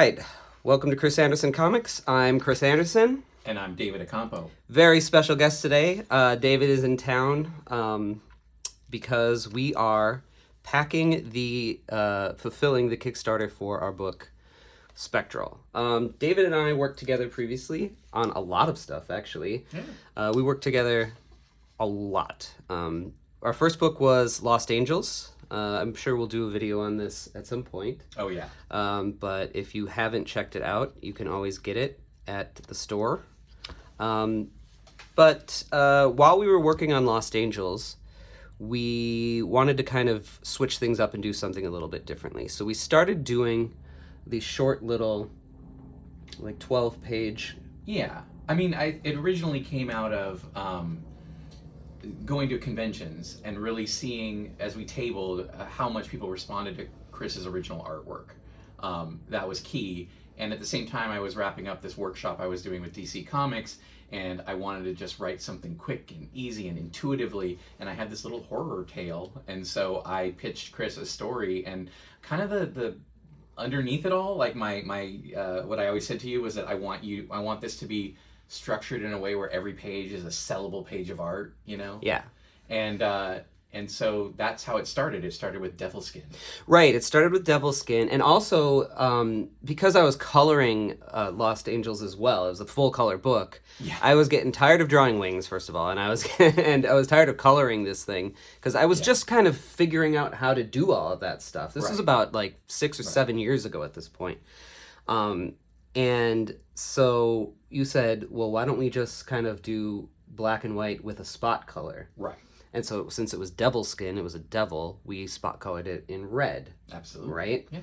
right. Welcome to Chris Anderson Comics. I'm Chris Anderson. And I'm David Acampo. Very special guest today. David is in town because we are packing fulfilling the Kickstarter for our book, Spectral. David and I worked together previously on a lot of stuff, actually. Yeah. We worked together a lot. Our first book was Lost Angels. I'm sure we'll do a video on this at some point. Oh, yeah. But if you haven't checked it out, you can always get it at the store. But while we were working on Lost Angels, we wanted to kind of switch things up and do something a little bit differently. So we started doing these short little, like 12-page... Yeah. I mean, it originally came out of going to conventions and really seeing, as we tabled, how much people responded to Chris's original artwork. That was key. And at the same time, I was wrapping up this workshop I was doing with DC Comics, and I wanted to just write something quick and easy and intuitively, and I had this little horror tale, and so I pitched Chris a story, and kind of the underneath it all, like my what I always said to you was that I want this to be structured in a way where every page is a sellable page of art, you know? Yeah. And so that's how it started. It started with Devilskin. Right, it started with Devilskin, and also because I was coloring Lost Angels as well, it was a full color book. Yeah. I was getting tired of drawing wings, first of all, and I was tired of coloring this thing because I was just kind of figuring out how to do all of that stuff. This was about like 6 or 7 years ago at this point. And so you said, well, why don't we just kind of do black and white with a spot color? Right. And so since it was Devilskin, it was a devil, we spot colored it in red. Absolutely. Right? Yeah.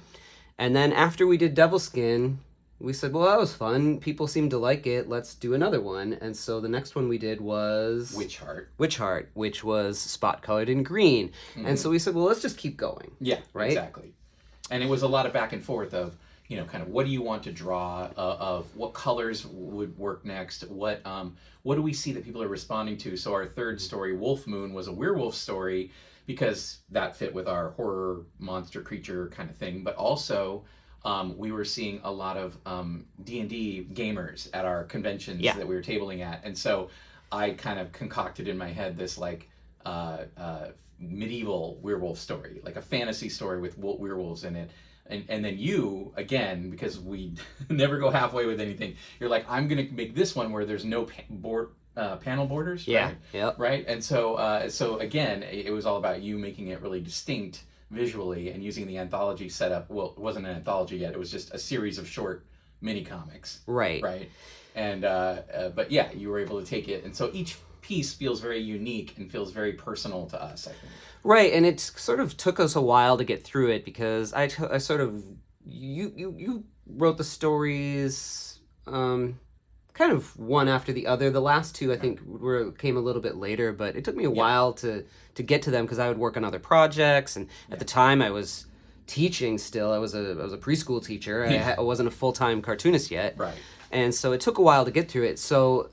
And then after we did Devilskin, we said, well, that was fun. People seemed to like it. Let's do another one. And so the next one we did was... Witch Heart. Witch Heart, which was spot colored in green. Mm-hmm. And so we said, well, let's just keep going. Yeah, right? Exactly. And it was a lot of back and forth of, you know, kind of what do you want to draw, of what colors would work next, what do we see that people are responding to. So our third story, Wolf Moon, was a werewolf story because that fit with our horror monster creature kind of thing. But also we were seeing a lot of D&D gamers at our conventions that we were tabling at. And so I kind of concocted in my head this like medieval werewolf story, like a fantasy story with werewolves in it. And then you, again, because we never go halfway with anything, you're like, I'm going to make this one where there's no panel borders. Yeah. Right? Yep. Right? And so again, it was all about you making it really distinct visually and using the anthology setup. Well, it wasn't an anthology yet. It was just a series of short mini comics. Right. Right. And, but yeah, you were able to take it. And so each piece feels very unique and feels very personal to us, I think. Right, and it sort of took us a while to get through it because I sort of you wrote the stories kind of one after the other. The last two I think came a little bit later, but it took me a while to get to them because I would work on other projects, and at the time I was teaching still. I was a preschool teacher. I wasn't a full-time cartoonist yet. Right. And so it took a while to get through it. So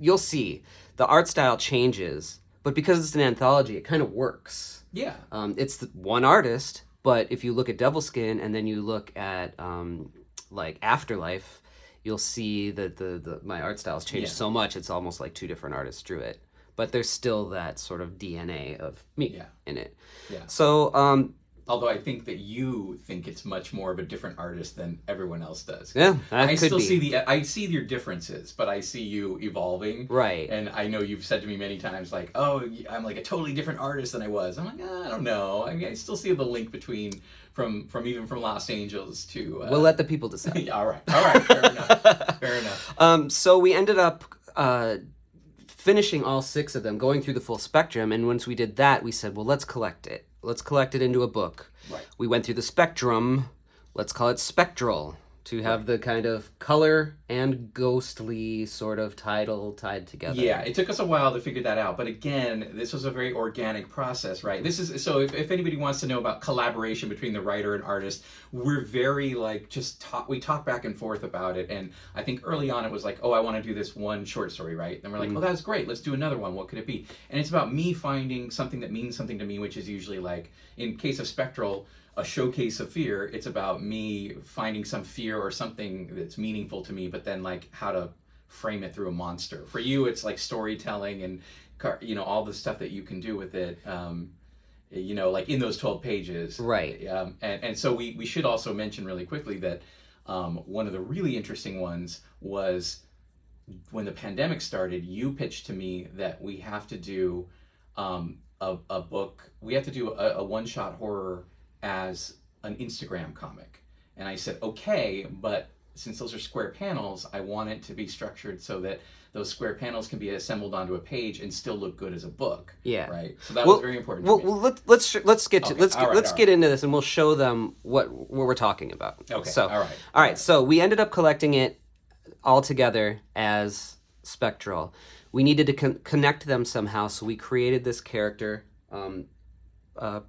you'll see the art style changes. But because it's an anthology, it kind of works. Yeah. It's one artist, but if you look at Devilskin and then you look at like Afterlife, you'll see that my art style's changed so much. It's almost like two different artists drew it. But there's still that sort of DNA of me in it. Yeah. So although I think that you think it's much more of a different artist than everyone else does. Yeah, I still see I see your differences, but I see you evolving. Right. And I know you've said to me many times, like, "Oh, I'm like a totally different artist than I was." I'm like, I don't know. I mean, I still see the link between from Lost Angels to. We'll let the people decide. Yeah, all right. Fair enough. Fair enough. So we ended up finishing all 6 of them, going through the full spectrum, and once we did that, we said, well, let's collect it. Let's collect it into a book. Right. We went through the spectrum. Let's call it Spectral to have the kind of color and ghostly sort of title tied together. Yeah, it took us a while to figure that out. But again, this was a very organic process, right? This is so if anybody wants to know about collaboration between the writer and artist, we're very like we talk back and forth about it. And I think early on it was like, oh, I want to do this one short story, right? And we're like, oh, that's great. Let's do another one. What could it be? And it's about me finding something that means something to me, which is usually like, in case of Spectral, a showcase of fear. It's about me finding some fear or something that's meaningful to me, but then like how to frame it through a monster. For you, it's like storytelling and all the stuff that you can do with it. Like in those 12 pages. Right. And so we should also mention really quickly that one of the really interesting ones was when the pandemic started, you pitched to me that we have to do a book, we have to do a one-shot horror as an Instagram comic. And I said, okay, but since those are square panels, I want it to be structured so that those square panels can be assembled onto a page and still look good as a book. Yeah. Right. So that was very important. Well, to me. let's get to Okay. let's get into this, and we'll show them what we're talking about. Okay. So All right. So we ended up collecting it all together as Spectral. We needed to connect them somehow, so we created this character,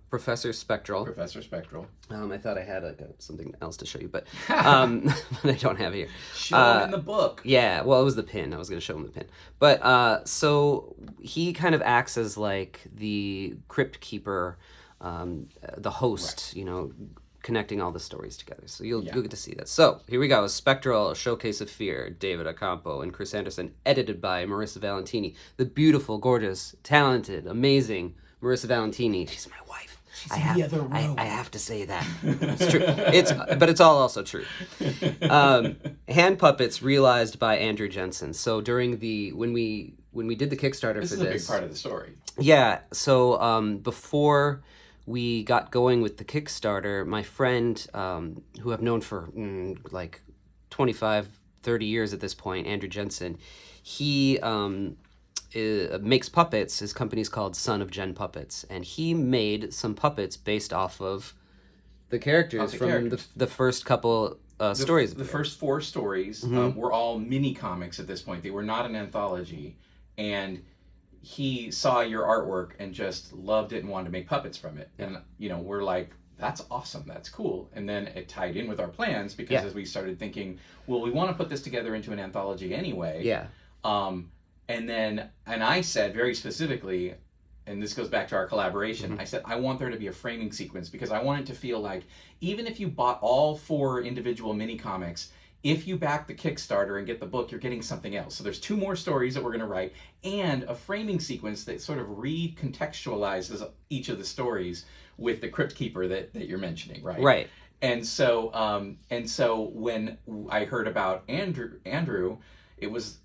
Professor Spectral. Professor Spectral. I thought I had something else to show you, but I don't have it here. Show him in the book. Yeah, well, it was the pin. I was going to show him the pin. But so he kind of acts as like the crypt keeper, the host, Right. Connecting all the stories together. So you'll get to see that. So here we go. Spectral, A Showcase of Fear, David Acampo and Chris Anderson, edited by Marissa Valentini. The beautiful, gorgeous, talented, amazing Marissa Valentini. She's my wife. She's in the other room. I have to say that. It's true. But it's all also true. Hand puppets realized by Andrew Jensen. So during when we did the Kickstarter This for is a big part of the story. Yeah. So before we got going with the Kickstarter, my friend, who I've known for like 25, 30 years at this point, Andrew Jensen, he makes puppets. His company's called Son of Jen Puppets, and he made some puppets based off of the characters from the first couple stories. The first 4 stories were all mini comics at this point. They were not an anthology, and he saw your artwork and just loved it and wanted to make puppets from it. And we're like, that's awesome, that's cool. And then it tied in with our plans because as we started thinking, well, we want to put this together into an anthology anyway. Yeah. And I said very specifically, and this goes back to our collaboration, I said, I want there to be a framing sequence because I want it to feel like even if you bought all 4 individual mini comics, if you back the Kickstarter and get the book, you're getting something else. So there's 2 more stories that we're going to write and a framing sequence that sort of recontextualizes each of the stories with the Crypt Keeper that you're mentioning, right? Right. And so when I heard about Andrew, it was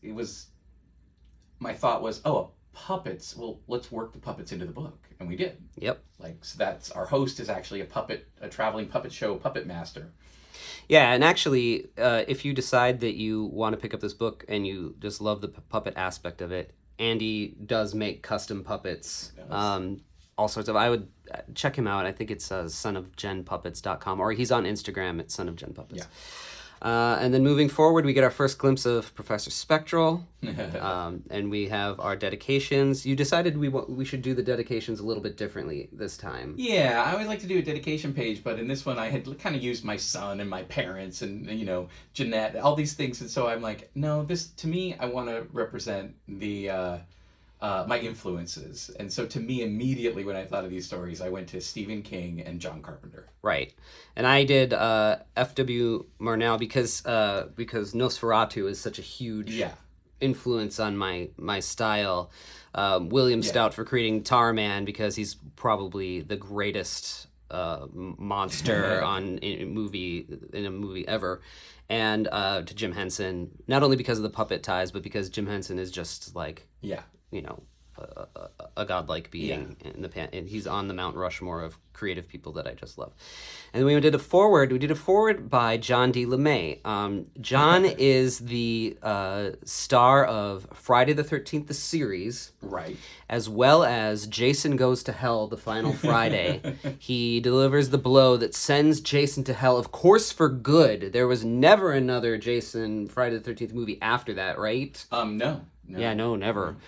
my thought was, puppets. Well, let's work the puppets into the book, and we did. Yep. So that's our host is actually a traveling puppet show puppet master. Yeah, and actually, if you decide that you want to pick up this book and you just love the puppet aspect of it, Andy does make custom puppets, all sorts of. I would check him out. I think it's sonofjenpuppets.com, or he's on Instagram at sonofjenpuppets. Yeah. And then moving forward, we get our first glimpse of Professor Spectral, and we have our dedications. You decided we should do the dedications a little bit differently this time. Yeah, I always like to do a dedication page, but in this one I had kind of used my son and my parents and Jeanette, all these things, and so I'm like, no, this to me I want to represent the my influences, and so to me immediately when I thought of these stories, I went to Stephen King and John Carpenter. Right, and I did F.W. Murnau because Nosferatu is such a huge influence on my style. William Stout for creating Tarman because he's probably the greatest monster in a movie ever, and to Jim Henson, not only because of the puppet ties, but because Jim Henson is just like a godlike being and he's on the Mount Rushmore of creative people that I just love. And then we did a forward by John D. LeMay. John is the star of Friday the 13th, the series, right, as well as Jason Goes to Hell, the final Friday. He delivers the blow that sends Jason to hell, of course for good. There was never another Jason Friday the 13th movie after that, right? No. Yeah, no, never.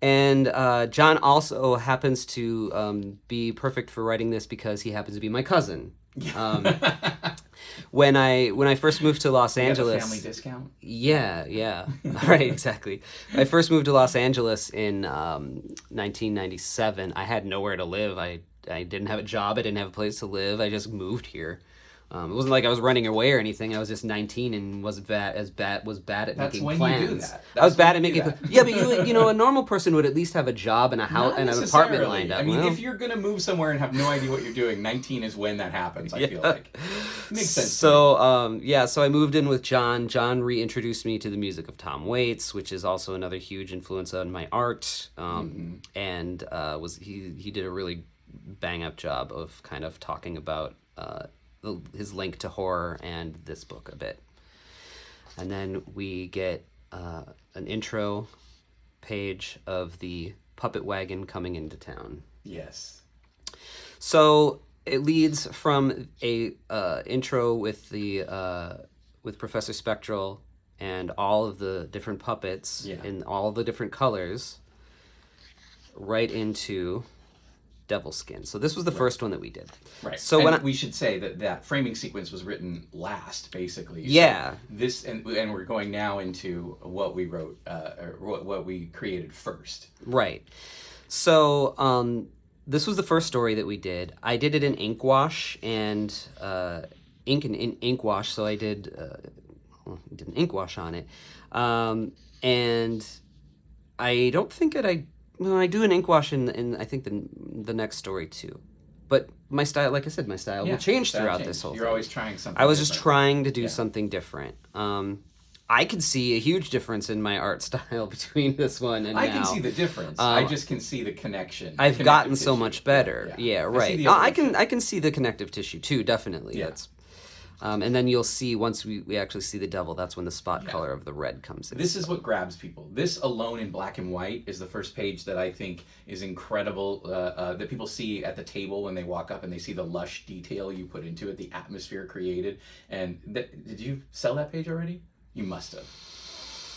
And John also happens to be perfect for writing this because he happens to be my cousin. When I first moved to Los Angeles, family discount. Yeah, right, exactly. When I first moved to Los Angeles in 1997. I had nowhere to live. I I didn't have a job. I didn't have a place to live. I just moved here. It wasn't like I was running away or anything. I was just 19 and was bad at That's making when plans. you do that. I was That's bad when at you do making that. yeah, but you know, a normal person would at least have a job and a house Not and an apartment necessarily. lined up. I mean, Well, if you're gonna move somewhere and have no idea what you're doing, 19 is when that happens. I feel like makes sense. So so I moved in with John. John reintroduced me to the music of Tom Waits, which is also another huge influence on my art. And was he did a really bang up job of kind of talking about his link to horror and this book a bit. And then we get an intro page of the puppet wagon coming into town. Yes. So it leads from a intro with with Professor Spectral and all of the different puppets in all the different colors, right into Devil Skin. So this was the first one that we did. Right. So and when we should say that framing sequence was written last, basically. Yeah. So this and we're going now into what we wrote, or what we created first. Right. So this was the first story that we did. I did it in ink wash and ink wash. So I did an ink wash on it, and I don't think that I do an ink wash in I think the next story too. But my style, like I said, will change throughout this whole thing. You're always trying something. I was just different. trying to do something different. I could see a huge difference in my art style between this one and I now. can see the difference. I just can see the connection. I've the gotten connective so tissue. much better. Yeah, right. I can see the connective tissue too, definitely. Yeah. That's and then you'll see once we actually see the devil, that's when the spot color of the red comes in. This is what grabs people. This alone in black and white is the first page that I think is incredible, that people see at the table when they walk up and they see the lush detail you put into it, the atmosphere created. And did you sell that page already? You must have.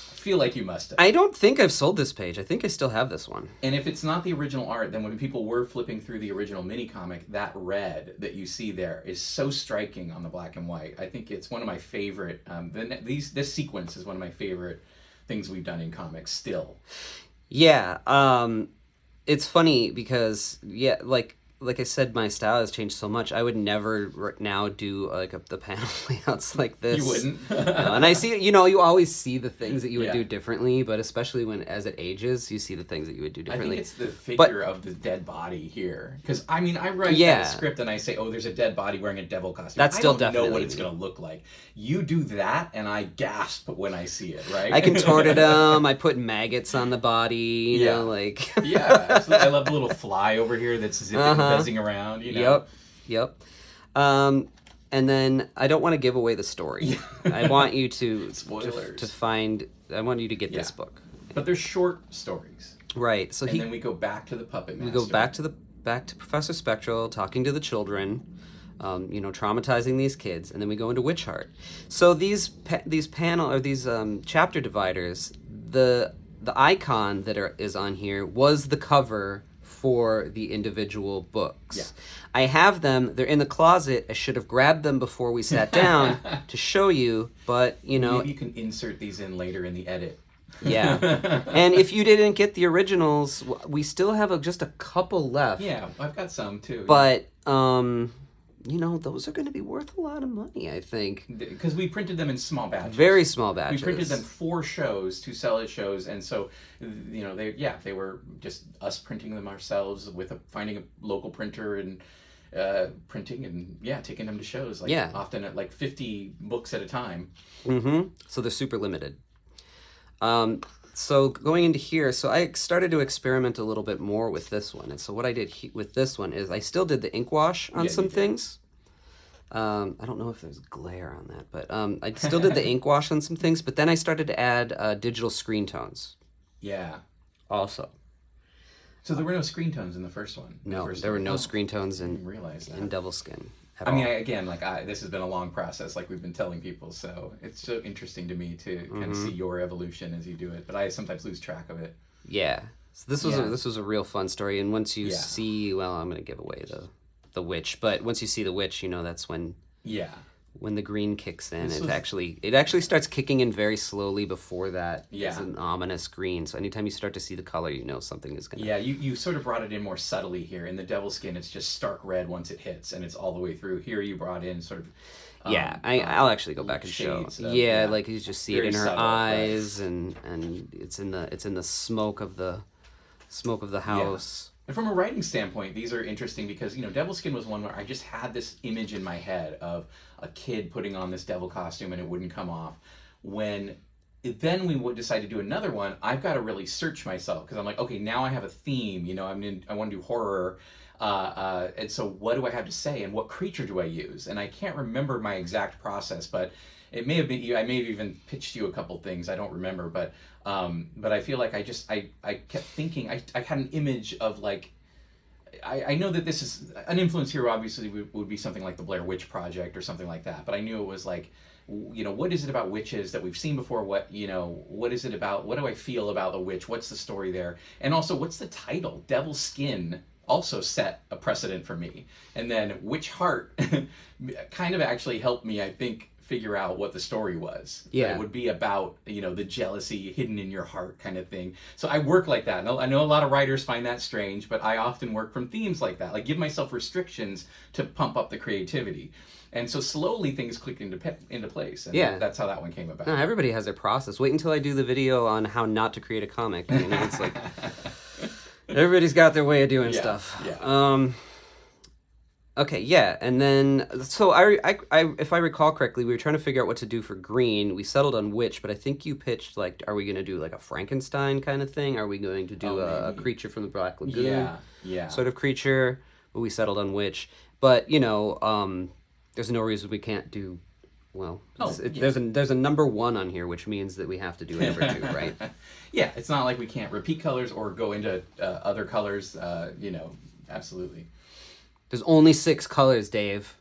I feel like you must have. I don't think I've sold this page. I think I still have this one. And if it's not the original art, then when people were flipping through the original mini comic, that red that you see there is so striking on the black and white. I think it's one of my favorite. This sequence is one of my favorite things we've done in comics still. Yeah, it's funny because like I said, my style has changed so much. I would never now do the panel layouts like this. You wouldn't. And I see, you always see the things that you would Yeah. do differently, but especially as it ages, you see the things that you would do I differently. think it's the figure of the dead body here. Because, I write that script and I say, oh, there's a dead body wearing a devil costume. That's still I don't know definitely what it's me. going to look like. You do that, and I gasp when I see it, right? I contorted them. I put maggots on the body. You know, like Yeah, absolutely. I love the little fly over here that's zipping, buzzing around, Yep. And then I don't want to give away the story. I want you to Spoilers. to find. I want you to get this book. But they're short stories. Right. So And then we go back to the puppet master. we go back to Professor Spectral talking to the children, traumatizing these kids, and then we go into Witch Heart. So these chapter dividers, the icon that is on here was the cover for the individual books. Yeah. I have them. They're in the closet. I should have grabbed them before we sat down to show you, but Maybe you can insert these in later in the edit. Yeah. And if you didn't get the originals, we still have just a couple left. Yeah, I've got some too. But those are going to be worth a lot of money, I think. Because we printed them in small batches. Very small batches. We printed them for shows, to sell at shows, and so, they were just us printing them ourselves finding a local printer and printing and taking them to shows. Often at 50 books at a time. Mm-hmm. So they're super limited. So going into here, so I started to experiment a little bit more with this one. And so what I did with this one is I still did the ink wash on some things. I don't know if there's glare on that, but I still did the ink wash on some things, but then I started to add digital screen tones. Yeah. Also. So there were no screen tones in the first one? No, there were no screen tones I didn't realize that. in Devil Skin. This has been a long process, like we've been telling people, so it's so interesting to me to kind of see your evolution as you do it, but I sometimes lose track of it. Yeah. So this was a real fun story, and once you see, I'm going to give away the witch, but once you see the witch, that's when when the green kicks in. This It was- actually starts kicking in very slowly before that. Yeah. It's an ominous green. So anytime you start to see the color, you know something is gonna. Yeah, you sort of brought it in more subtly here. In the Devil Skin, it's just stark red once it hits, and it's all the way through. Here, you brought in sort of. Yeah, I'll actually go back and show. shades of- Yeah, yeah. like you just see Very it in her subtle, right. eyes, and it's in the smoke of the house. And from a writing standpoint, these are interesting because, Devil Skin was one where I just had this image in my head of a kid putting on this devil costume and it wouldn't come off. Then we would decide to do another one, I've got to really search myself because I'm like, okay, now I have a theme, I want to do horror. And so what do I have to say and what creature do I use? And I can't remember my exact process, but it may have been I may have even pitched you a couple things. I don't remember, but I feel like I kept thinking I had an image of like I know that this is an influence here. Obviously, would be something like the Blair Witch Project or something like that. But I knew it was like, what is it about witches that we've seen before? What is it about? What do I feel about the witch? What's the story there? And also, what's the title? Devil's Skin also set a precedent for me. And then Witch Heart kind of actually helped me, I think, figure out what the story was. Yeah. That it would be about, the jealousy hidden in your heart kind of thing. So I work like that. I know a lot of writers find that strange, but I often work from themes like that. Like give myself restrictions to pump up the creativity. And so slowly things clicked into place. And Yeah. that's how that one came about. No, everybody has their process. Wait until I do the video on how not to create a comic. It's like everybody's got their way of doing Yeah, stuff. yeah. Okay, yeah, and then so I if I recall correctly, we were trying to figure out what to do for green. We settled on witch, but I think you pitched like, are we going to do like a Frankenstein kind of thing? Are we going to do a maybe. creature from the Black Lagoon Yeah. sort of creature? But we settled on witch. But there's no reason we can't do. Well, there's a number 1 on here, which means that we have to do a number 2, right? Yeah, it's not like we can't repeat colors or go into other colors. Absolutely. There's only 6 colors, Dave.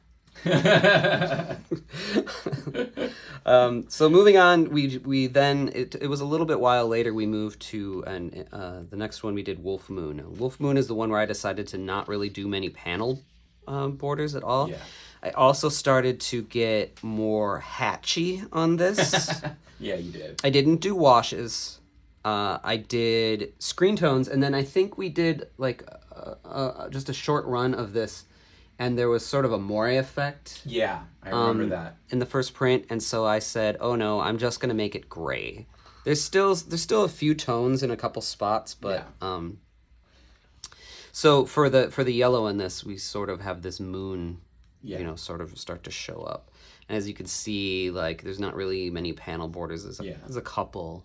So moving on, we then it was a little bit while later we moved to the next one we did Wolf Moon. Wolf Moon is the one where I decided to not really do many panel borders at all. Yeah. I also started to get more hatchy on this. Yeah, you did. I didn't do washes. I did screen tones, and then I think we did like just a short run of this, and there was sort of a moire effect. Yeah, I remember that. In the first print, and so I said, "Oh no, I'm just gonna make it gray." There's still a few tones in a couple spots, but so for the yellow in this, we sort of have this moon, sort of start to show up. And as you can see, like there's not really many panel borders. There's a couple,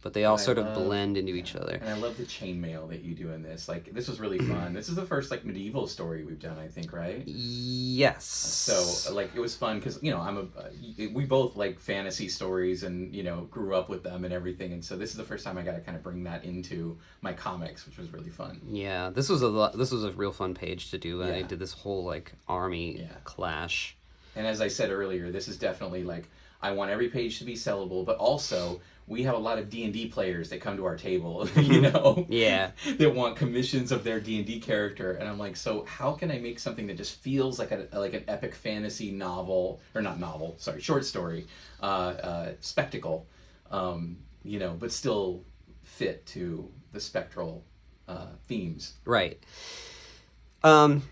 but they all sort of blend into each other. And I love the chainmail that you do in this. Like, this was really fun. This is the first, like, medieval story we've done, I think, right? Yes. So, like, it was fun because, we both like fantasy stories and, grew up with them and everything. And so this is the first time I got to kind of bring that into my comics, which was really fun. Yeah, this was a real fun page to do. And I Yeah. did this whole, like, army clash. And as I said earlier, this is definitely, like, I want every page to be sellable, but also we have a lot of D&D players that come to our table, Yeah. that want commissions of their D&D character, and I'm like, so how can I make something that just feels like an epic fantasy novel, or not novel, sorry, short story, spectacle, but still fit to the Spectral themes. Right. In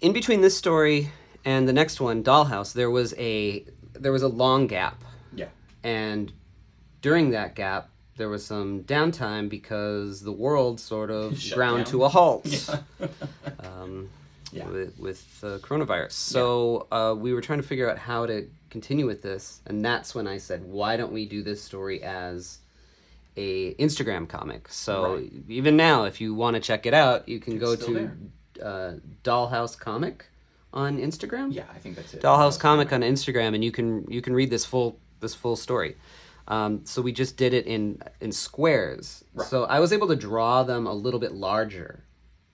between this story and the next one, Dollhouse, there was a long gap. Yeah. And during that gap, there was some downtime because the world sort of Shut ground down. to a halt Yeah. with coronavirus. So we were trying to figure out how to continue with this, and that's when I said, why don't we do this story as a Instagram comic? So Right. even now, if you want to check it out, you can It's go still to Dollhouse Comic on Instagram. Yeah, I think that's it. Dollhouse Comic on Instagram, and you can read this full story. So we just did it in squares. Right. So I was able to draw them a little bit larger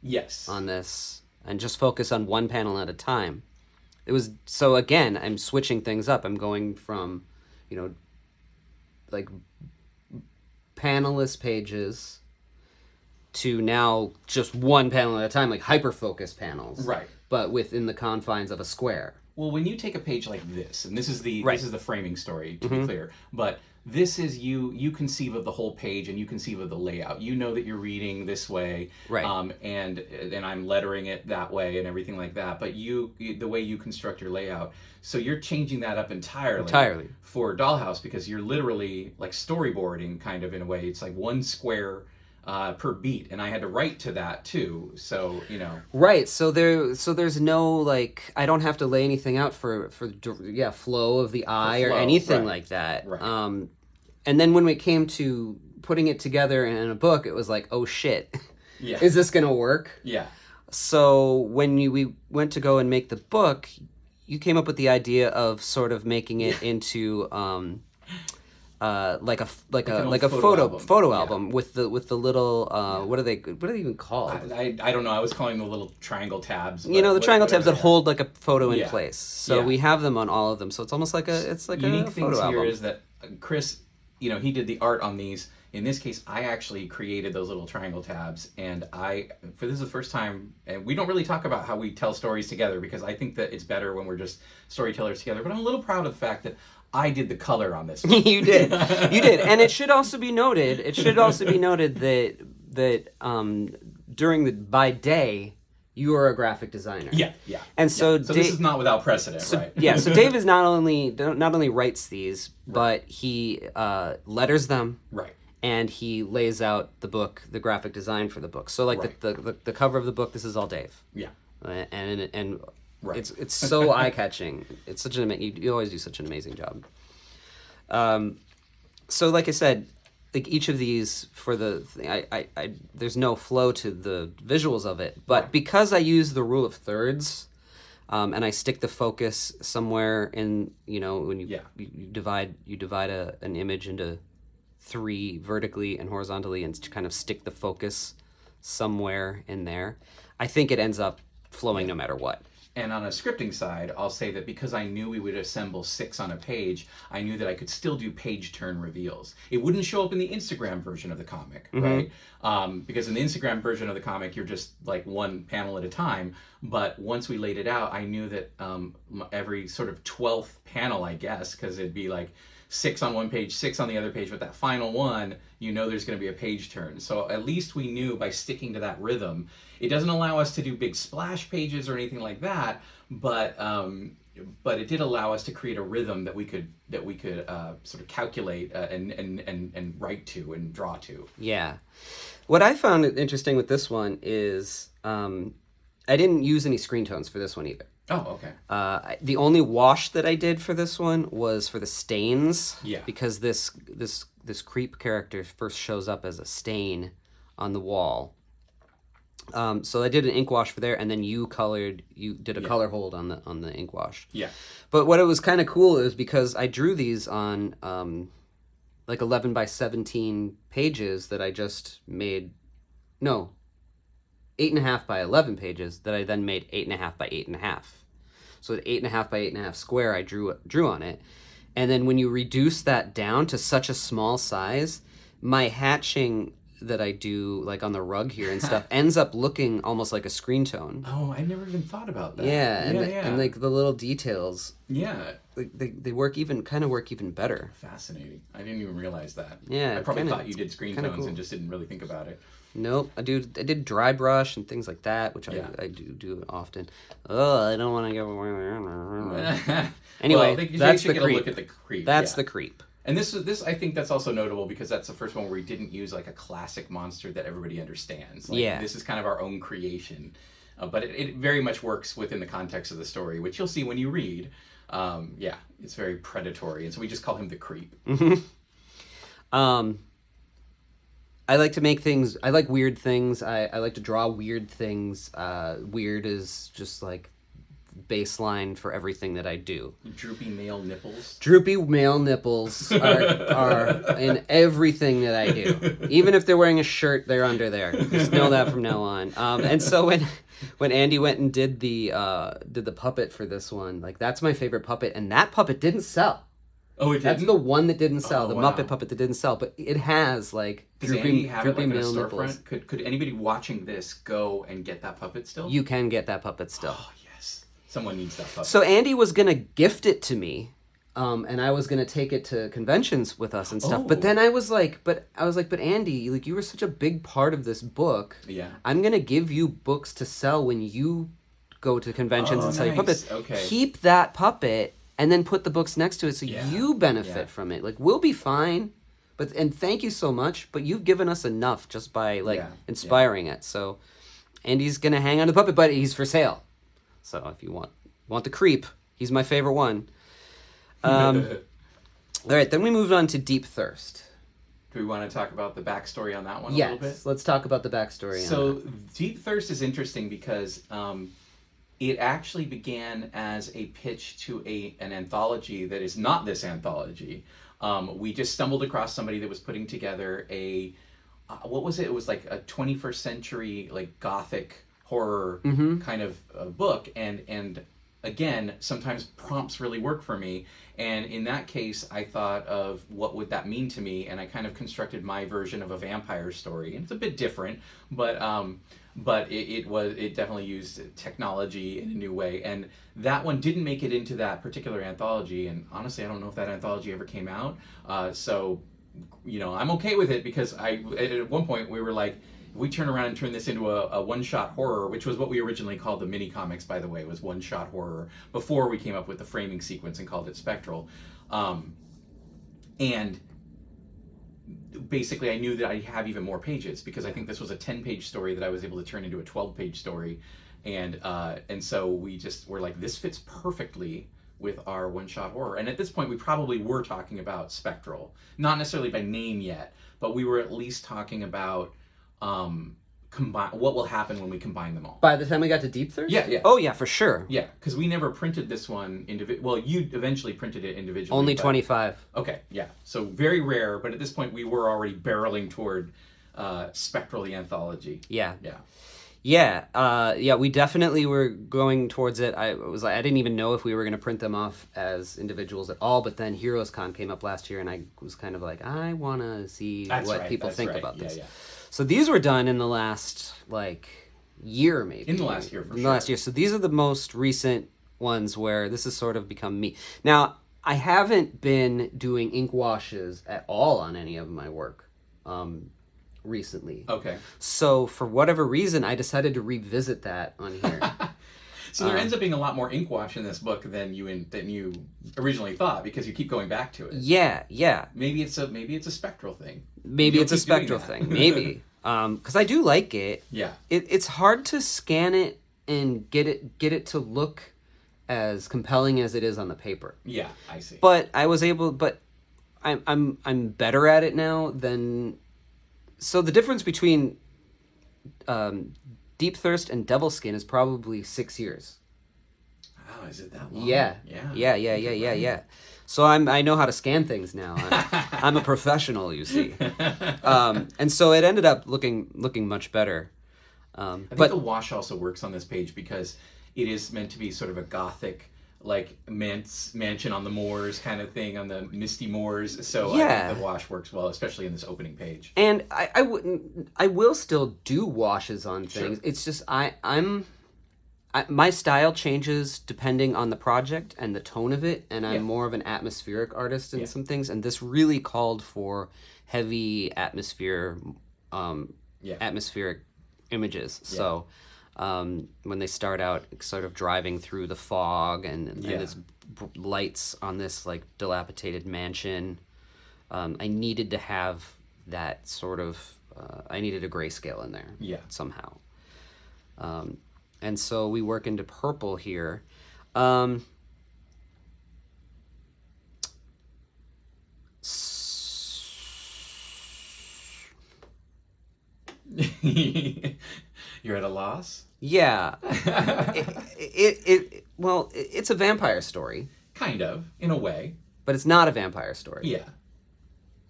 Yes. on this and just focus on one panel at a time. It was so again, I'm switching things up. I'm going from, like panelless pages to now just one panel at a time, like hyper focus panels. Right. But within the confines of a square. Well, when you take a page like this, and Right. this is the framing story to be clear, but this is you conceive of the whole page and you conceive of the layout. You know that you're reading this way, Right. And I'm lettering it that way and everything like that. But the way you construct your layout, so you're changing that up entirely for Dollhouse because you're literally like storyboarding kind of in a way. It's like one square per beat, and I had to write to that too. So Right. So there's no like I don't have to lay anything out for flow of the eye or flow, anything right. like that. Right. And then when it came to putting it together in a book, it was like, oh shit, Yeah. is this gonna work? Yeah. So when we went to go and make the book, you came up with the idea of sort of making it into like a photo album with the little what are they even called? I don't know. I was calling them the little triangle tabs. You know, the triangle tabs that hold like a photo in Yeah. place. So Yeah. we have them on all of them. So it's almost like a Unique photo things album. here is that Chris, he did the art on these. In this case, I actually created those little triangle tabs, and this is the first time, and we don't really talk about how we tell stories together because I think that it's better when we're just storytellers together. But I'm a little proud of the fact that I did the color on this one. You did, and it should also be noted. It should also be noted that during by day you are a graphic designer. Yeah. And so, So this is not without precedent, right? Yeah. So Dave is not only writes these, but he letters them. Right. And he lays out the book, the graphic design for the book. So like Right. the cover of the book, this is all Dave. Yeah. And Right. it's so eye catching. It's such you always do such an amazing job. So like I said, like each of these for the I there's no flow to the visuals of it, but Right. because I use the rule of thirds, and I stick the focus somewhere in when you divide an image into 3 vertically and horizontally and to kind of stick the focus somewhere in there, I think it ends up flowing no matter what. And on a scripting side, I'll say that because I knew we would assemble 6 on a page, I knew that I could still do page turn reveals. It wouldn't show up in the Instagram version of the comic, right? Because in the Instagram version of the comic, you're just like one panel at a time. But once we laid it out, I knew that every sort of 12th panel, I guess, because it'd be like 6 on one page, 6 on the other page, but that final one, there's going to be a page turn. So at least we knew by sticking to that rhythm. It doesn't allow us to do big splash pages or anything like that, but it did allow us to create a rhythm that we could sort of calculate and write to and draw to. Yeah. What I found interesting with this one is I didn't use any screen tones for this one either. Oh, okay. The only wash that I did for this one was for the stains. Yeah. Because this creep character first shows up as a stain on the wall. So I did an ink wash for there, and then you did a color hold on the ink wash. Yeah. But what it was kind of cool is because I drew these on like 11 by 17 pages that I just made. No. 8.5 by 11 pages that I then made 8.5 by 8.5. So at 8.5 by 8.5 square, I drew on it. And then when you reduce that down to such a small size, my hatching that I do like on the rug here and stuff ends up looking almost like a screen tone. Oh, I never even thought about that. Yeah, and like the little details. Yeah. They work even better. Fascinating. I didn't even realize that. Yeah, I probably thought you did screen tones cool. and just didn't really think about it. Nope, I did dry brush and things like that, which I do often. Oh, I don't want to go. Anyway, that's the creep. Look at the creep. That's the creep. And this I think that's also notable because that's the first one where we didn't use like a classic monster that everybody understands. Like, yeah. This is kind of our own creation, but it very much works within the context of the story, which you'll see when you read. It's very predatory, and so we just call him the creep. Mm-hmm. I like to make things. I like weird things. I like to draw weird things. Weird is just like baseline for everything that I do. Droopy male nipples. Droopy male nipples are in everything that I do. Even if they're wearing a shirt, they're under there. Just know that from now on. And so when Andy went and did the puppet for this one, like that's my favorite puppet, and that puppet didn't sell. Oh, it didn't? That's the one that didn't sell. Oh, the wow. Muppet puppet that didn't sell, but it has like Does Andy have it like in a male storefront? nipples. Could anybody watching this go and get that puppet still? You can get that puppet still. Oh yes. Someone needs that puppet. So Andy was gonna gift it to me, and I was gonna take it to conventions with us and stuff. But then I was like, but Andy, like you were such a big part of this book. Yeah. I'm gonna give you books to sell when you go to conventions and sell your puppets. Okay. Keep that puppet and then put the books next to it so Yeah. you benefit Yeah. from it. Like we'll be fine. And thank you so much, but you've given us enough just by inspiring it. So Andy's gonna hang on to the puppet, but he's for sale. So if you want the creep, he's my favorite one. All right, then we moved on to Deep Thirst. Do we want to talk about the backstory on that one a Yes, little bit? let's talk about the backstory. So Deep Thirst is interesting because it actually began as a pitch to an anthology that is not this anthology. We just stumbled across somebody that was putting together a what was it? It was like a 21st century like gothic horror kind of book, and again, sometimes prompts really work for me. And in that case, I thought of what would that mean to me, and I kind of constructed my version of a vampire story. And it's a bit different, but it definitely used technology in a new way. And that one didn't make it into that particular anthology. And honestly, I don't know if that anthology ever came out. So, I'm okay with it because at one point we were like, if we turn around and turn this into a one-shot horror, which was what we originally called the mini comics, by the way, was one-shot horror before we came up with the framing sequence and called it Spectral. And basically I knew that I'd have even more pages because I think this was a 10-page story that I was able to turn into a 12-page story. And so we're like, this fits perfectly with our one-shot horror. And at this point, we probably were talking about Spectral. Not necessarily by name yet, but we were at least talking about what will happen when we combine them all. By the time we got to Deep Thirst? Yeah. Oh, yeah, for sure. Yeah, because we never printed this one well, you eventually printed it individually. Only 25. Okay, yeah. So very rare, but at this point we were already barreling toward Spectral the Anthology. Yeah. Yeah. We definitely were going towards it. I didn't even know if we were going to print them off as individuals at all, but then Heroes Con came up last year and I was kind of like, I want to see what people think about this. Yeah. So these were done in the last year, maybe. In the last year, for in sure. the last year. So these are the most recent ones where this has sort of become me. Now, I haven't been doing ink washes at all on any of my work recently. Okay. So for whatever reason, I decided to revisit that on here. So there ends up being a lot more ink wash in this book than you originally thought because you keep going back to it. Yeah. Maybe it's a Spectral thing. Maybe it's a Spectral thing. Maybe. Because I do like it. Yeah. It's hard to scan it and get it to look as compelling as it is on the paper. Yeah, I see. But I was able. But I'm better at it now than. So the difference between Deep Thirst and Devil Skin is probably 6 years. Wow, is it that long? Yeah. So I know how to scan things now. I'm a professional, you see. And so it ended up looking much better. I think the wash also works on this page because it is meant to be sort of a gothic, like mansion on the moors kind of thing, on the misty moors. So I think the wash works well, especially in this opening page. And I will still do washes on things. Sure. It's just my style changes depending on the project and the tone of it, and I'm more of an atmospheric artist in some things, and this really called for heavy atmospheric images. Yeah. So when they start out sort of driving through the fog and it's lights on this like dilapidated mansion, I needed to have that sort of I needed a grayscale in there somehow. And so we work into purple here. You're at a loss? Yeah. It's a vampire story. Kind of, in a way. But it's not a vampire story. Yeah.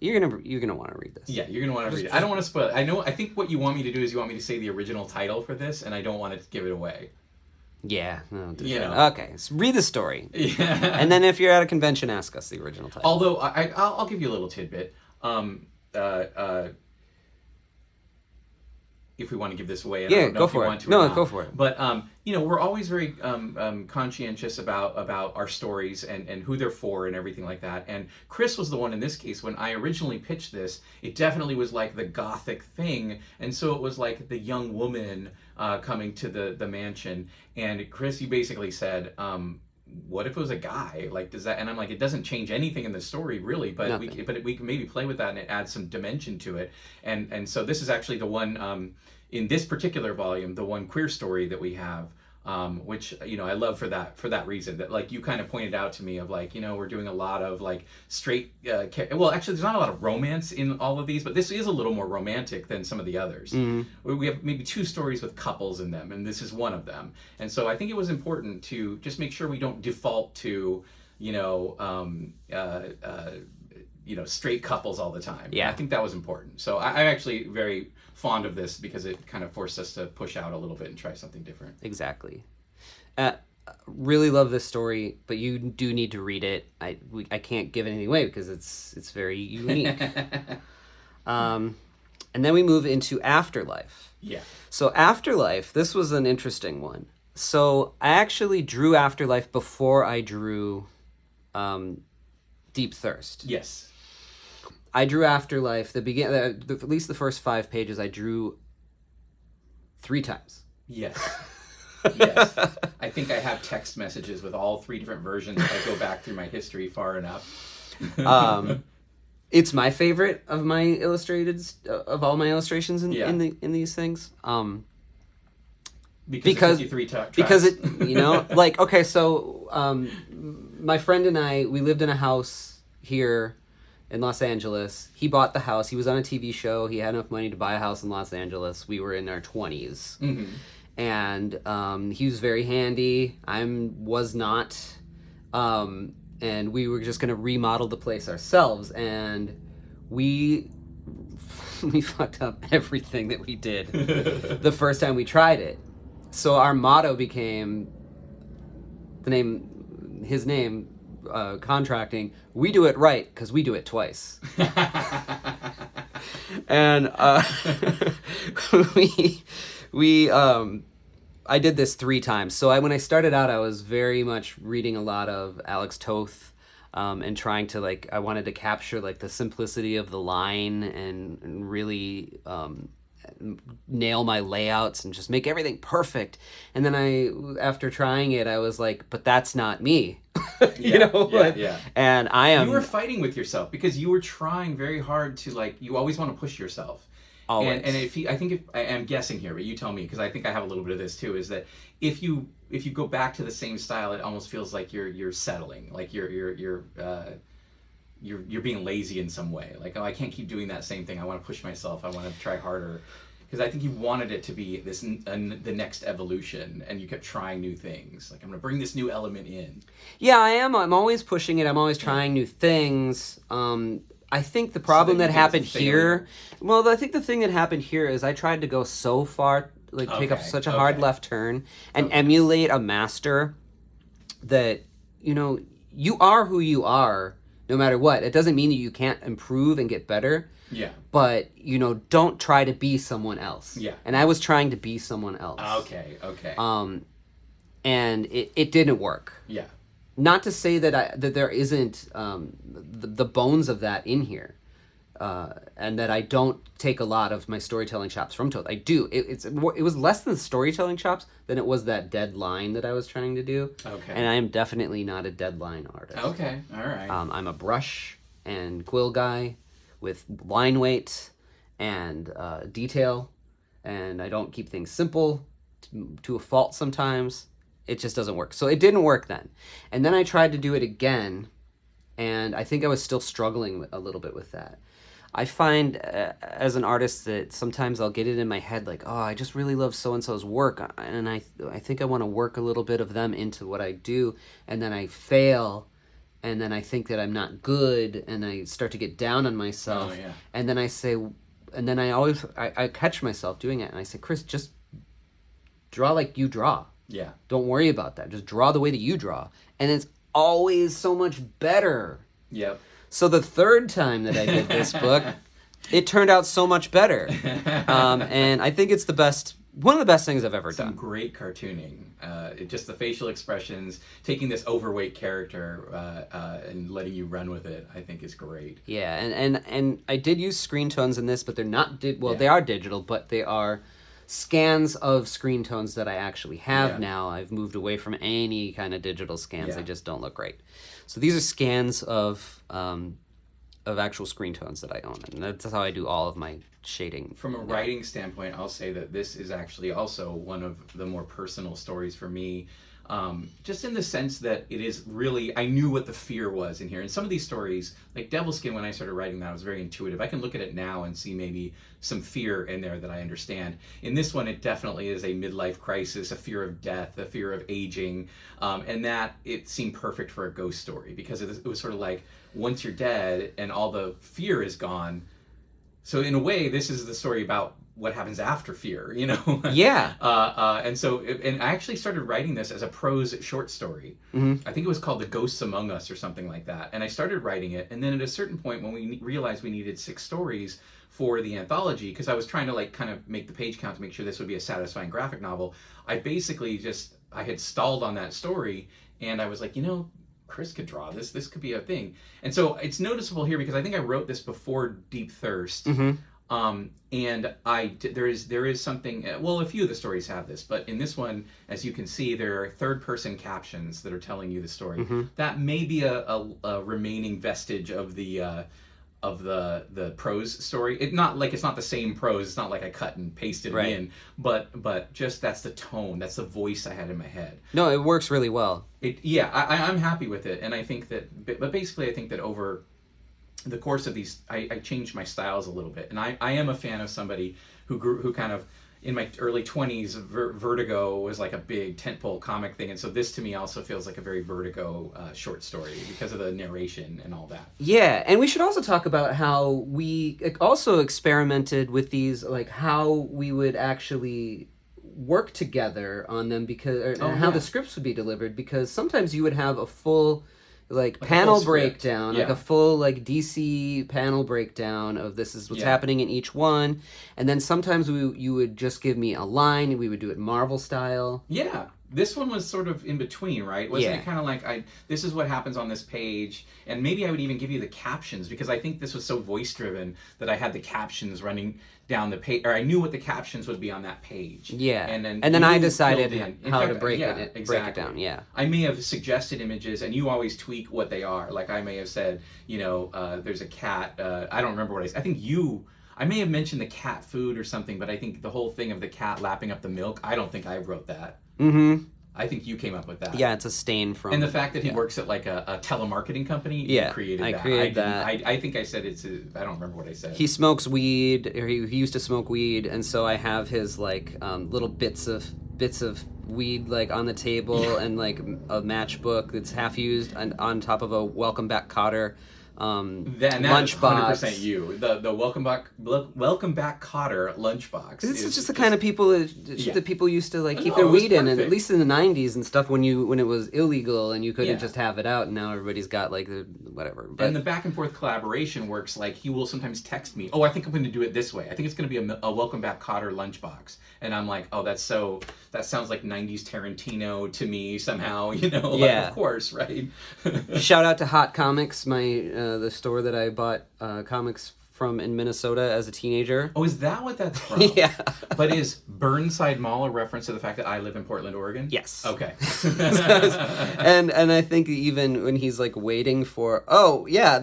You're gonna want to read this. Yeah, you're gonna want to read it. I don't want to spoil it. I think what you want me to do is you want me to say the original title for this, and I don't want to give it away. Yeah. No, you know. Okay, so read the story. Yeah. And then if you're at a convention, ask us the original title. Although I'll give you a little tidbit. if we want to give this away. And I Yeah, don't know go if you for want it. to or No, not. go for it. But we're always very conscientious about our stories and who they're for and everything like that. And Chris was the one in this case when I originally pitched this. It definitely was like the gothic thing, and so it was like the young woman coming to the mansion. And Chris, you basically said, what if it was a guy? Like, does that? And I'm like, it doesn't change anything in the story, really. But we can maybe play with that, and it adds some dimension to it. And so this is actually the one in this particular volume, the one queer story that we have. Which I love for that reason, that like you kind of pointed out to me of like we're doing a lot of like straight well, actually there's not a lot of romance in all of these, but this is a little more romantic than some of the others. We have maybe 2 stories with couples in them, and this is one of them. And so I think it was important to just make sure we don't default to straight couples all the time. Yeah. I think that was important. So I'm actually very fond of this because it kind of forced us to push out a little bit and try something different. Exactly. Really love this story, but you do need to read it. I can't give anything away because it's very unique. And then we move into Afterlife. Yeah. So Afterlife, this was an interesting one. So I actually drew Afterlife before I drew Deep Thirst. Yes. I drew Afterlife, at least the first 5 pages I drew 3 times. Yes. Yes. I think I have text messages with all 3 different versions if I go back through my history far enough. It's my favorite of my of all my illustrations in these things. Because it's 53 tracks. Because it, like, okay, so my friend and I, we lived in a house here in Los Angeles. He bought the house. He was on a TV show. He had enough money to buy a house in Los Angeles. We were in our 20s. Mm-hmm. And he was very handy. Was not. And we were just going to remodel the place ourselves. And we fucked up everything that we did the first time we tried it. So our motto became his name, contracting. We do it right because we do it twice. And I did this 3 times. So when I started out, I was very much reading a lot of Alex Toth, and trying to I wanted to capture the simplicity of the line and really nail my layouts and just make everything perfect. And then after trying it, I was like, but that's not me. Yeah. And I am. You were fighting with yourself because you were trying very hard to you always want to push yourself. Always. And I'm guessing here, but you tell me, because I think I have a little bit of this too, is that if you go back to the same style, it almost feels like you're settling, like you're being lazy in some way. Like, oh, I can't keep doing that same thing. I want to push myself. I want to try harder. Because I think you wanted it to be the next evolution, and you kept trying new things. Like, I'm going to bring this new element in. Yeah, I am. I'm always pushing it. I'm always trying new things. I think the problem that happened here... Well, I think the thing that happened here is I tried to go so far, take up such a hard left turn and emulate a master that, you are who you are no matter what. It doesn't mean that you can't improve and get better. Yeah. But, don't try to be someone else. Yeah. And I was trying to be someone else. Okay. And it didn't work. Yeah. Not to say that there isn't the bones of that in here, and that I don't take a lot of my storytelling chops from Toth. I do. It was less than storytelling chops than it was that dead line that I was trying to do. Okay. And I am definitely not a deadline artist. Okay. All right. I'm a brush and quill guy with line weight and detail, and I don't keep things simple to a fault sometimes. It just doesn't work. So it didn't work then. And then I tried to do it again, and I think I was still struggling a little bit with that. I find as an artist that sometimes I'll get it in my head oh, I just really love so-and-so's work, and I think I want to work a little bit of them into what I do, and then I fail, and then I think that I'm not good, and I start to get down on myself. Oh, yeah. And then I catch myself doing it, and I say, Chris, just draw like you draw. Yeah. Don't worry about that. Just draw the way that you draw. And it's always so much better. Yep. So the third time that I did this book, it turned out so much better. And I think it's one of the best things I've ever Some done. great cartooning. Just the facial expressions, taking this overweight character and letting you run with it, I think is great. Yeah, and I did use screen tones in this, but they're not they are digital, but they are scans of screen tones that I actually have now. I've moved away from any kind of digital scans. They just don't look great. So these are scans of actual screen tones that I own, and that's how I do all of my shading. From a writing standpoint, I'll say that this is actually also one of the more personal stories for me. Just in the sense that it is really, I knew what the fear was in here. And some of these stories, like Devilskin, when I started writing that, I was very intuitive. I can look at it now and see maybe some fear in there that I understand. In this one, it definitely is a midlife crisis, a fear of death, a fear of aging, and that it seemed perfect for a ghost story because it was sort of like, once you're dead and all the fear is gone. So in a way, this is the story about what happens after fear, you know? Yeah. And I actually started writing this as a prose short story. Mm-hmm. I think it was called The Ghosts Among Us or something like that. And I started writing it. And then at a certain point when we realized we needed 6 stories for the anthology, because I was trying to like kind of make the page count to make sure this would be a satisfying graphic novel, I basically I had stalled on that story. And I was like, Chris could draw this. This could be a thing. And so it's noticeable here because I think I wrote this before Deep Thirst. Mm-hmm. And there is something, well, a few of the stories have this, but in this one, as you can see, there are third-person captions that are telling you the story. Mm-hmm. That may be a remaining vestige of the prose story. It's not the same prose. It's not like I cut and pasted it in, but just that's the tone, that's the voice I had in my head. No, it works really well. I'm happy with it, and I think that, but basically, I think that over the course of these, I changed my styles a little bit, and I am a fan of somebody who kind of, in my early 20s, Vertigo was like a big tentpole comic thing, and so this to me also feels like a very Vertigo short story because of the narration and all that. Yeah, and we should also talk about how we also experimented with these, like how we would actually work together on them how the scripts would be delivered, because sometimes you would have a full panel breakdown, like a full DC panel breakdown of this is what's happening in each one, and then sometimes you would just give me a line and we would do it Marvel style. Yeah. This one was sort of in between, right? Wasn't it kind of like, this is what happens on this page, and maybe I would even give you the captions, because I think this was so voice-driven that I had the captions running down the page, or I knew what the captions would be on that page. Yeah, and then I decided how fact, to break it exactly. down, yeah. I may have suggested images, and you always tweak what they are. Like, I may have said, there's a cat, I don't remember what I said. I may have mentioned the cat food or something, but I think the whole thing of the cat lapping up the milk, I don't think I wrote that. Mm-hmm. I think you came up with that. Yeah, it's a stain from... And the fact that he works at like a telemarketing company, you created that. I created that. I think I said I don't remember what I said. He smokes weed, or he used to smoke weed, and so I have his little bits of weed on the table and a matchbook that's half used and on top of a Welcome Back Cotter lunchbox. 100% you. The Welcome Back Cotter lunchbox. This is just the kind of people that people used to keep their weed in, and at least in the 90s and stuff when it was illegal and you couldn't just have it out, and now everybody's got whatever. But, and the back and forth collaboration works. He will sometimes text me, I think I'm going to do it this way. I think it's going to be a Welcome Back Cotter lunchbox, and I'm like, that sounds like 90s Tarantino to me somehow. Of course, right? Shout out to Hot Comics, the store that I bought comics from in Minnesota as a teenager. Oh, is that what that's from? Yeah. But is Burnside Mall a reference to the fact that I live in Portland, Oregon? Yes. Okay. and I think even when he's waiting for... Oh, yeah,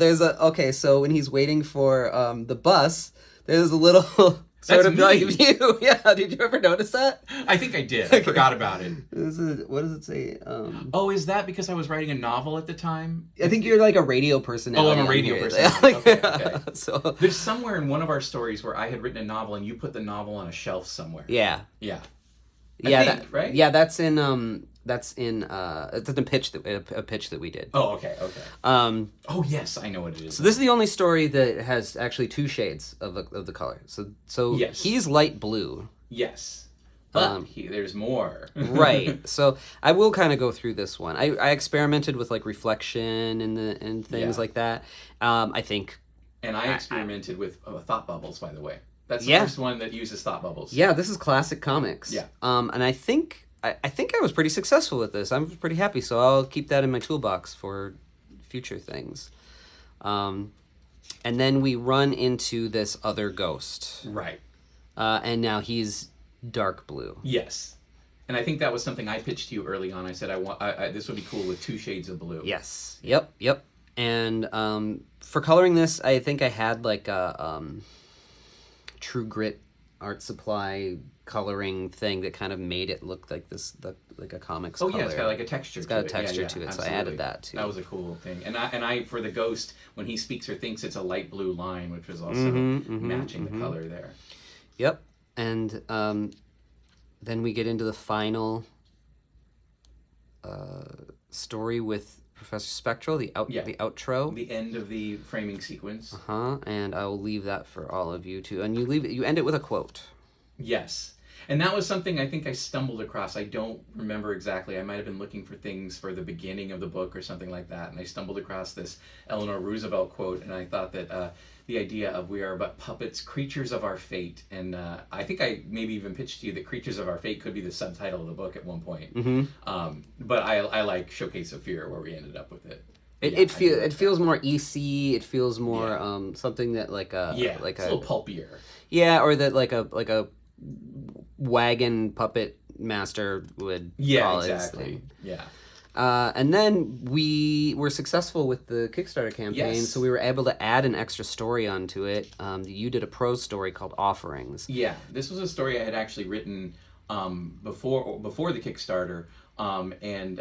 so when he's waiting for the bus, there's a little... That's sort of view. Yeah, did you ever notice that? I think I did. I forgot about it. What does it say? Is that because I was writing a novel at the time? I think you're a radio personality. Oh, I'm a radio personality. Okay. So there's somewhere in one of our stories where I had written a novel and you put the novel on a shelf somewhere. Yeah. Yeah. Right? Yeah, that's in it's a pitch that we did. Oh, okay. Yes, I know what it is. So this is the only story that has actually 2 shades of the color. So yes. He's light blue. Yes. But there's more. Right. So I will kind of go through this one. I experimented with reflection and things like that. I think And I experimented with thought bubbles, by the way. That's the Yeah. first one that uses thought bubbles. Yeah, this is classic comics. Yeah. And I think I was pretty successful with this. I'm pretty happy, so I'll keep that in my toolbox for future things. And then we run into this other ghost. Right. And now he's dark blue. Yes. And I think that was something I pitched to you early on. I said this would be cool with 2 shades of blue. Yes. Yep. And for coloring this, I think I had like a True Grit art supply coloring thing that kind of made it look like like a comics color. Oh yeah, it's got like a texture. It's got a texture to it, absolutely. so I added that too. That was a cool thing. And I for the ghost, when he speaks or thinks, it's a light blue line, which was also matching the color there. Yep. And then we get into the final story with Professor Spectral, the outro. The end of the framing sequence. And I will leave that for all of you too. And you end it with a quote. Yes. And that was something I think I stumbled across. I don't remember exactly. I might have been looking for things for the beginning of the book or something like that. And I stumbled across this Eleanor Roosevelt quote. And I thought that the idea of we are but puppets, creatures of our fate. And I think I maybe even pitched to you that Creatures of Our Fate could be the subtitle of the book at one point. But I like Showcase of Fear, where we ended up with it. It feels more EC. It feels more something that like it's a little pulpier. Yeah, or that like a wagon puppet master would call it. Exactly. Yeah. And then we were successful with the Kickstarter campaign, Yes. so we were able to add an extra story onto it. You did a prose story called Offerings. Yeah, this was a story I had actually written before the Kickstarter, and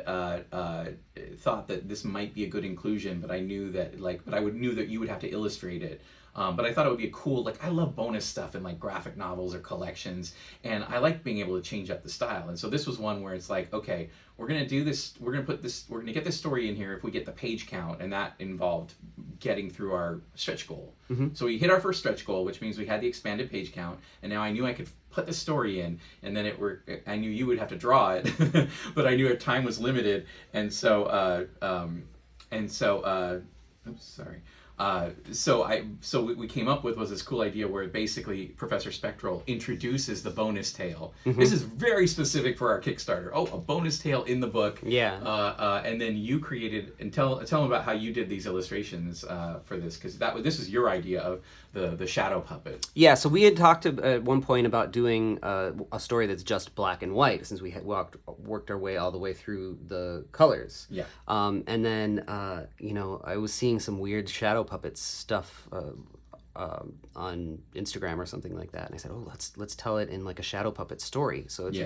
thought that this might be a good inclusion, but I knew that knew that you would have to illustrate it. But I thought it would be a cool, I love bonus stuff in graphic novels or collections, and I like being able to change up the style. And so this was one where it's okay, we're going to do this, we're going to get this story in here if we get the page count, and that involved getting through our stretch goal. So we hit our first stretch goal, which means we had the expanded page count, and now I knew I could put the story in, and then I knew you would have to draw it, but I knew our time was limited, and so oops, sorry. So what we came up with was this cool idea where basically Professor Spectral introduces the bonus tale. This is very specific for our Kickstarter. Oh, a bonus tale in the book. Yeah. And then you created, and tell them about how you did these illustrations for this, because this is your idea of the shadow puppet. Yeah, so we had talked at one point about doing a story that's just black and white, since we had worked our way all the way through the colors. Yeah. And then I was seeing some weird shadow puppets stuff on Instagram or something like that, and I said, "Oh, let's tell it in a shadow puppet story." So it's,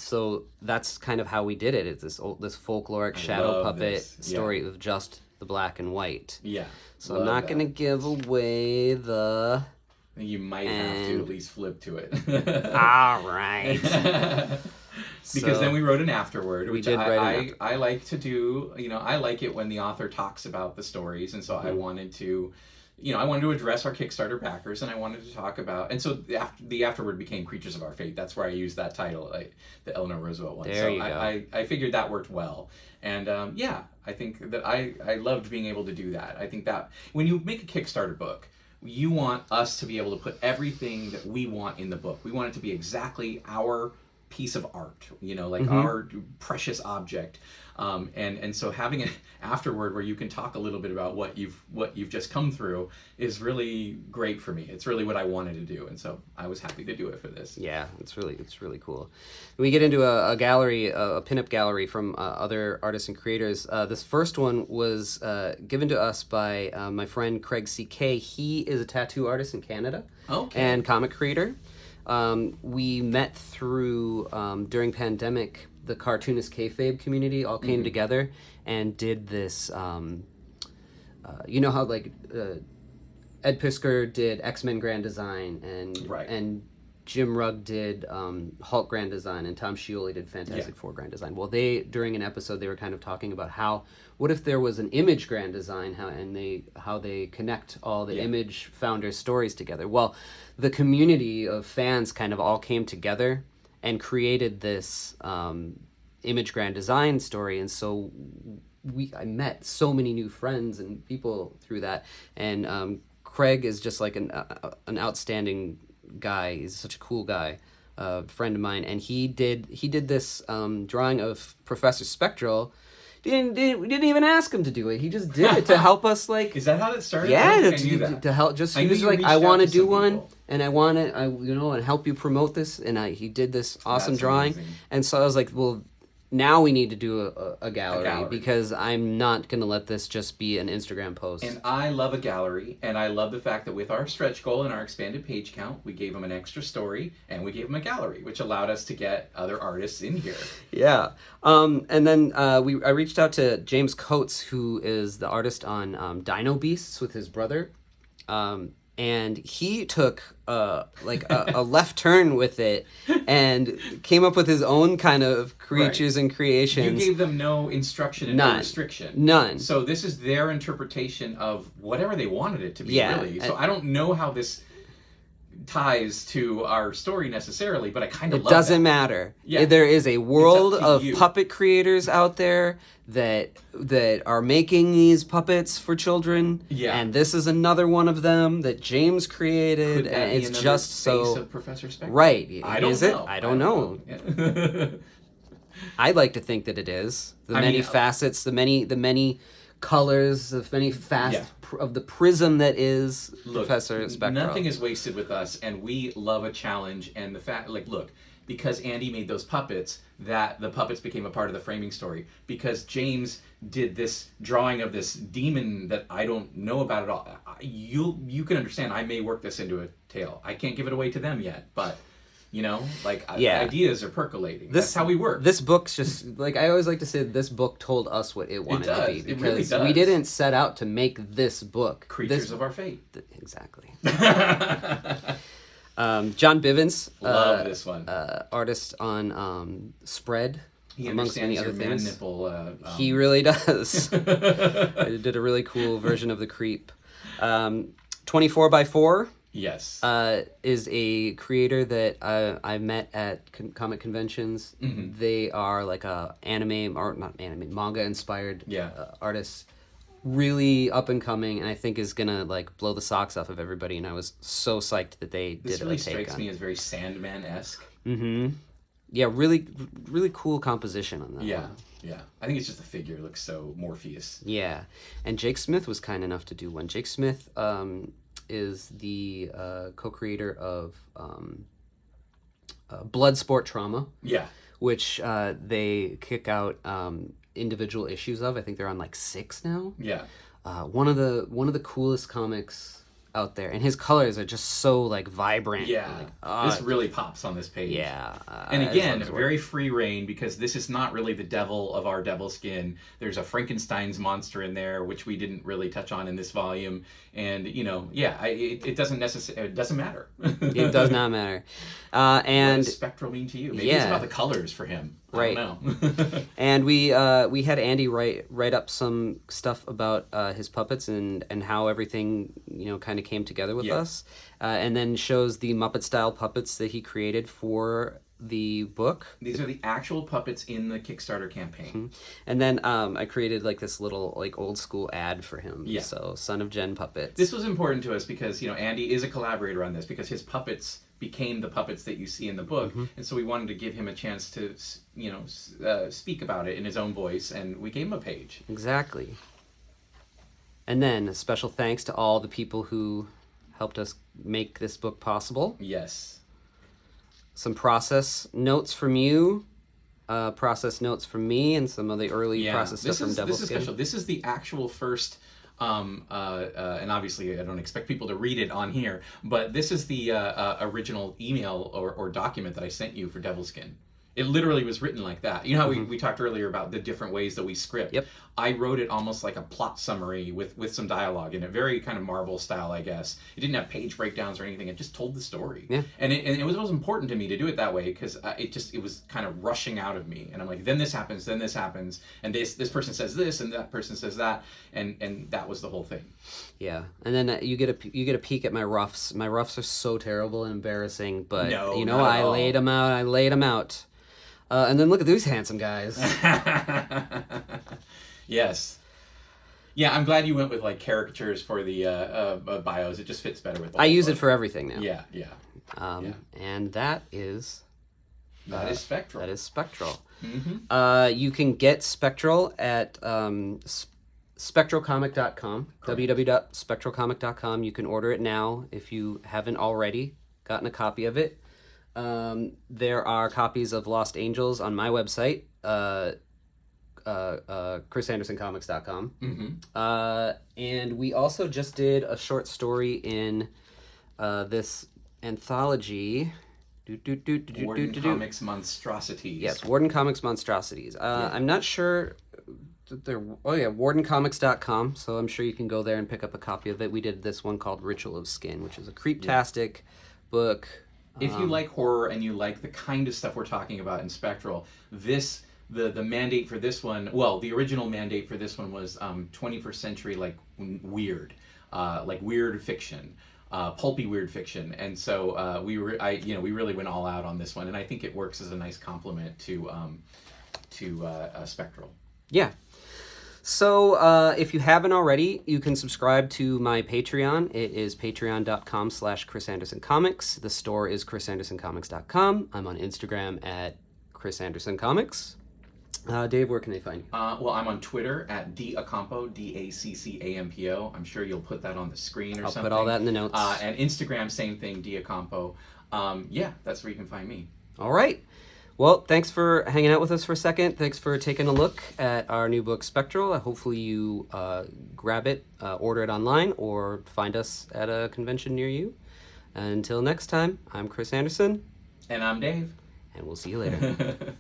so that's kind of how we did it. It's this folkloric shadow puppet story with just the black and white. Yeah. So I'm not going to give away the... I think you might have to at least flip to it. All right. Because then we wrote an afterword, which I like to do. I like it when the author talks about the stories, and so I wanted to, address our Kickstarter backers, and I wanted to talk about, and so the afterword became Creatures of Our Fate. That's where I used that title, the Eleanor Roosevelt one. There you go. I figured that worked well, and I think that I loved being able to do that. I think that when you make a Kickstarter book, you want us to be able to put everything that we want in the book. We want it to be exactly our piece of art, our precious object, and so having an afterward where you can talk a little bit about what you've just come through is really great for me. It's really what I wanted to do, and so I was happy to do it for this. Yeah, it's really cool. We get into a gallery, a pinup gallery from other artists and creators. This first one was given to us by my friend Craig C.K. He is a tattoo artist in Canada, and comic creator. We met through, during pandemic, the cartoonist kayfabe community all came together and did this, how Ed Piskor did X-Men Grand Design, and Jim Rugg did Hulk Grand Design, and Tom Scioli did Fantastic Four Grand Design. Well, during an episode, they were kind of talking about what if there was an Image Grand Design, how they connect all the Image founders' stories together. Well, the community of fans kind of all came together and created this Image Grand Design story, and so I met so many new friends and people through that, and Craig is just like an outstanding guy. He's such a cool guy, friend of mine, and he did this drawing of Professor Spectral. We didn't even ask him to do it. He just did it to help us, like. Is that how that started? Yeah, I don't think I knew that. to help. Just I he knew was you like, reached I out want to to do some one, people. and I want to, and help you promote this. And he did this awesome That's drawing, amazing. and so I was like, well, now we need to do a gallery, gallery. because I'm not gonna let this just be an Instagram post. And I love a gallery, and I love the fact that with our stretch goal and our expanded page count, we gave them an extra story, and we gave them a gallery, which allowed us to get other artists in here. Yeah. And then I reached out to James Coates, who is the artist on Dino Beasts with his brother. And he took like a left turn with it and came up with his own kind of creatures and You creations. gave them no instruction and no None. restriction. None. So this is their interpretation of whatever they wanted it to be, Yeah, really. So I don't know how this ties to our story necessarily, but I kind of It love doesn't that. matter. Yeah. There is a world to of you. puppet creators out there that are making these puppets for children. Yeah. And this is another one of them that James created, Could that and be it's another just face so of Professor Spectral? right. I don't is know. it? I don't know. Yeah. I like to think that it is. The I many mean, facets, the many colors, the many Yeah. of the prism that is Look, Professor Spectral. nothing is wasted with us, and we love a challenge. And the fact, like, look, because Andy made those puppets, that the puppets became a part of the framing story. Because James did this drawing of this demon that I don't know about at all. You can understand. I may work this into a tale. I can't give it away to them yet, but. You know, like Yeah. ideas are percolating. That's how we work. This book's just like I always like to say. This book told us what it wanted to be does. It because really does. we didn't set out to make this book. Creatures of our fate. Exactly. John Bivens, Love this one. artist on Spread, He amongst many understands other your man things. nipple. He really does. He did a really cool version of the creep. 24 by 4 Yes. is a creator that I met at comic conventions. Mm-hmm. They are like a manga inspired Yeah. artists. Really up and coming, and I think is gonna like blow the socks off of everybody. And I was so psyched that they This did really a take strikes on. me as very Sandman-esque. Yeah, really, really cool composition on that. Yeah, one. yeah. I think it's just the figure looks so Morpheus. Yeah, and Jake Smith was kind enough to do one. Jake Smith is the co-creator of Bloodsport Trauma, Yeah. which they kick out individual issues of. I think they're on like 6 now. Yeah. One of the coolest comics out there, and his colors are just so like vibrant. Yeah. Like, This really pops on this page. yeah. And I just again, love his work. very free reign because this is not really the devil of our devil skin. There's a Frankenstein's monster in there, which we didn't really touch on in this volume. And it doesn't necessarily. It doesn't matter. It does not matter. What And does Spectral mean to you? Maybe it's Yeah. about the colors for him. Right. I don't know. and we had Andy write up some stuff about his puppets and how everything kind of came together with Yeah. us, and then shows the Muppet style puppets that he created for the book. These are the actual puppets in the Kickstarter campaign. And then I created like this little like old school ad for him. Yeah. So Son of Jen puppets. This was important to us because Andy is a collaborator on this because his puppets became the puppets that you see in the book, and so we wanted to give him a chance to speak about it in his own voice, and we gave him a page. Exactly. And then a special thanks to all the people who helped us make this book possible. Yes. Some process notes from you, process notes from me, and some of the early process stuff from This is Devilskin. special. This is the actual first. And obviously I don't expect people to read it on here, but this is the original email or document that I sent you for Devilskin. It literally was written like that. You know how we talked earlier about the different ways that we script? Yep. I wrote it almost like a plot summary with some dialogue in it, very kind of Marvel style, I guess. It didn't have page breakdowns or anything. It just told the story. Yeah. And it was important to me to do it that way because it was kind of rushing out of me. And I'm like, then this happens, and this person says this, and that person says that, and that was the whole thing. Yeah, and then you get a peek at my roughs. My roughs are so terrible and embarrassing, but No, not at I all. laid them out. I laid them out. And then look at these handsome guys. Yes. Yeah, I'm glad you went with like caricatures for the bios. It just fits better with the I whole use it book. for everything now. Yeah, yeah. Yeah. And that is That is Spectral. that is Spectral. Mm-hmm. You can get Spectral at spectralcomic.com, Correct. www.spectralcomic.com. You can order it now if you haven't already gotten a copy of it. There are copies of Lost Angels on my website, chrisandersoncomics.com. And we also just did a short story in this anthology. Warden Comics Monstrosities. Yes, Warden Comics Monstrosities. I'm not sure that they're... Oh, yeah, wardencomics.com. So I'm sure you can go there and pick up a copy of it. We did this one called Ritual of Skin, which is a creeptastic book. If you like horror and you like the kind of stuff we're talking about in Spectral, this... The mandate for this one, well, the original mandate for this one was 21st century, like, weird fiction. Pulpy weird fiction, and so we really went all out on this one, and I think it works as a nice complement to Spectral. Yeah. So if you haven't already, you can subscribe to my Patreon. It is patreon.com/ChrisAndersonComics. The store is chrisandersoncomics.com. I'm on Instagram at chrisandersoncomics. Dave, where can they find you? Well, I'm on Twitter at Dacampo, Daccampo. I'm sure you'll put that on the screen or I'll something. put all that in the notes. And Instagram, same thing, Dacampo. Yeah, that's where you can find me. All right. Well, thanks for hanging out with us for a second. Thanks for taking a look at our new book, Spectral. Hopefully you grab it, order it online, or find us at a convention near you. Until next time, I'm Chris Anderson. And I'm Dave. And we'll see you later.